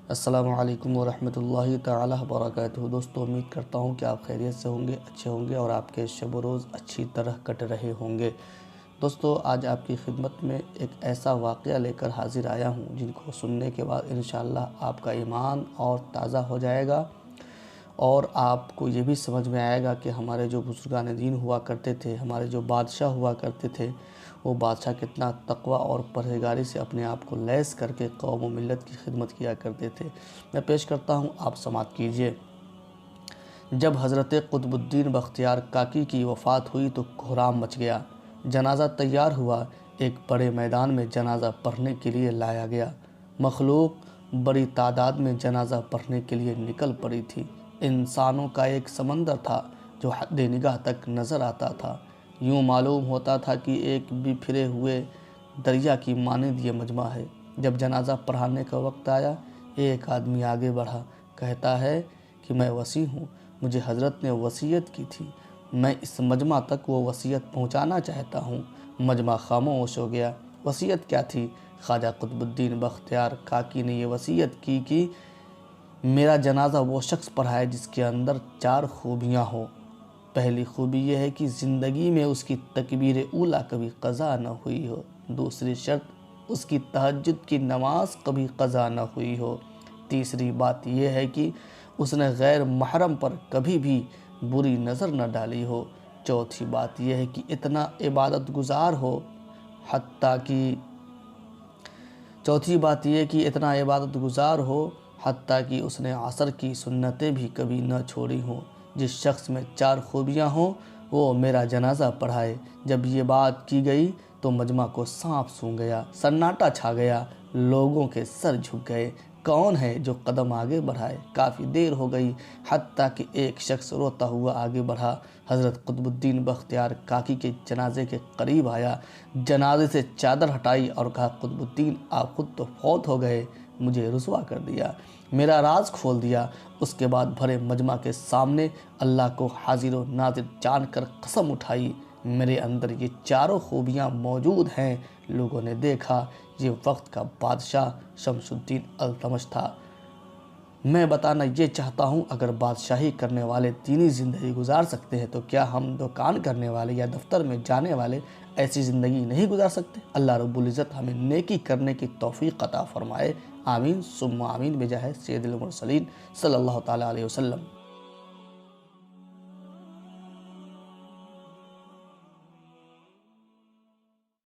السلام علیکم ورحمۃ اللہ تعالی وبرکاتہ۔ دوستو، امید کرتا ہوں کہ آپ خیریت سے ہوں گے، اچھے ہوں گے اور آپ کے شب و روز اچھی طرح کٹ رہے ہوں گے۔ دوستو، آج آپ کی خدمت میں ایک ایسا واقعہ لے کر حاضر آیا ہوں جن کو سننے کے بعد انشاءاللہ آپ کا ایمان اور تازہ ہو جائے گا، اور آپ کو یہ بھی سمجھ میں آئے گا کہ ہمارے جو بزرگان دین ہوا کرتے تھے، ہمارے جو بادشاہ ہوا کرتے تھے، وہ بادشاہ کتنا تقوی اور پرہیزگاری سے اپنے آپ کو لیس کر کے قوم و ملت کی خدمت کیا کرتے تھے۔ میں پیش کرتا ہوں، آپ سماعت کیجئے۔ جب حضرت قطب الدین بختیار کاکی کی وفات ہوئی تو کہرام مچ گیا۔ جنازہ تیار ہوا، ایک بڑے میدان میں جنازہ پڑھنے کے لیے لایا گیا۔ مخلوق بڑی تعداد میں جنازہ پڑھنے کے لیے نکل پڑی تھی۔ انسانوں کا ایک سمندر تھا جو حد نگاہ تک نظر آتا تھا۔ یوں معلوم ہوتا تھا کہ ایک بکھرے ہوئے دریا کی مانند یہ مجمع ہے۔ جب جنازہ پڑھانے کا وقت آیا، ایک آدمی آگے بڑھا، کہتا ہے کہ میں وصی ہوں، مجھے حضرت نے وصیت کی تھی، میں اس مجمع تک وہ وصیت پہنچانا چاہتا ہوں۔ مجمع خاموش ہو گیا۔ وصیت کیا تھی؟ خواجہ قطب الدین بختیار کاکی نے یہ وصیت کی کہ میرا جنازہ وہ شخص پڑھائے جس کے اندر 4 خوبیاں ہوں۔ پہلی خوبی یہ ہے کہ زندگی میں اس کی تکبیر اولیٰ کبھی قضا نہ ہوئی ہو۔ دوسری شرط، اس کی تہجد کی نماز کبھی قضا نہ ہوئی ہو۔ تیسری بات یہ ہے کہ اس نے غیر محرم پر کبھی بھی بری نظر نہ ڈالی ہو۔ چوتھی بات یہ ہے کہ اتنا عبادت گزار ہو حتیٰ کہ اس نے عصر کی سنتیں بھی کبھی نہ چھوڑی ہوں۔ جس شخص میں 4 خوبیاں ہوں وہ میرا جنازہ پڑھائے۔ جب یہ بات کی گئی تو مجمع کو سانپ سونگھ گیا، سناٹا چھا گیا، لوگوں کے سر جھک گئے۔ کون ہے جو قدم آگے بڑھائے؟ کافی دیر ہو گئی، حتیٰ کہ ایک شخص روتا ہوا آگے بڑھا، حضرت قطب الدین بختیار کاکی کے جنازے کے قریب آیا، جنازے سے چادر ہٹائی اور کہا، قطب الدین، آپ خود تو فوت ہو گئے، مجھے رسوا کر دیا، میرا راز کھول دیا۔ اس کے بعد بھرے مجمع کے سامنے اللہ کو حاضر و ناظر جان کر قسم اٹھائی، میرے اندر یہ 4 خوبیاں موجود ہیں۔ لوگوں نے دیکھا، یہ وقت کا بادشاہ شمس الدین التمش تھا۔ میں بتانا یہ چاہتا ہوں، اگر بادشاہی کرنے والے دینی زندگی گزار سکتے ہیں تو کیا ہم دکان کرنے والے یا دفتر میں جانے والے ایسی زندگی نہیں گزار سکتے؟ اللہ رب العزت ہمیں نیکی کرنے کی توفیق عطا فرمائے۔ آمین ثم آمین بجاہ سید المرسلین صلی اللہ تعالیٰ علیہ وسلم۔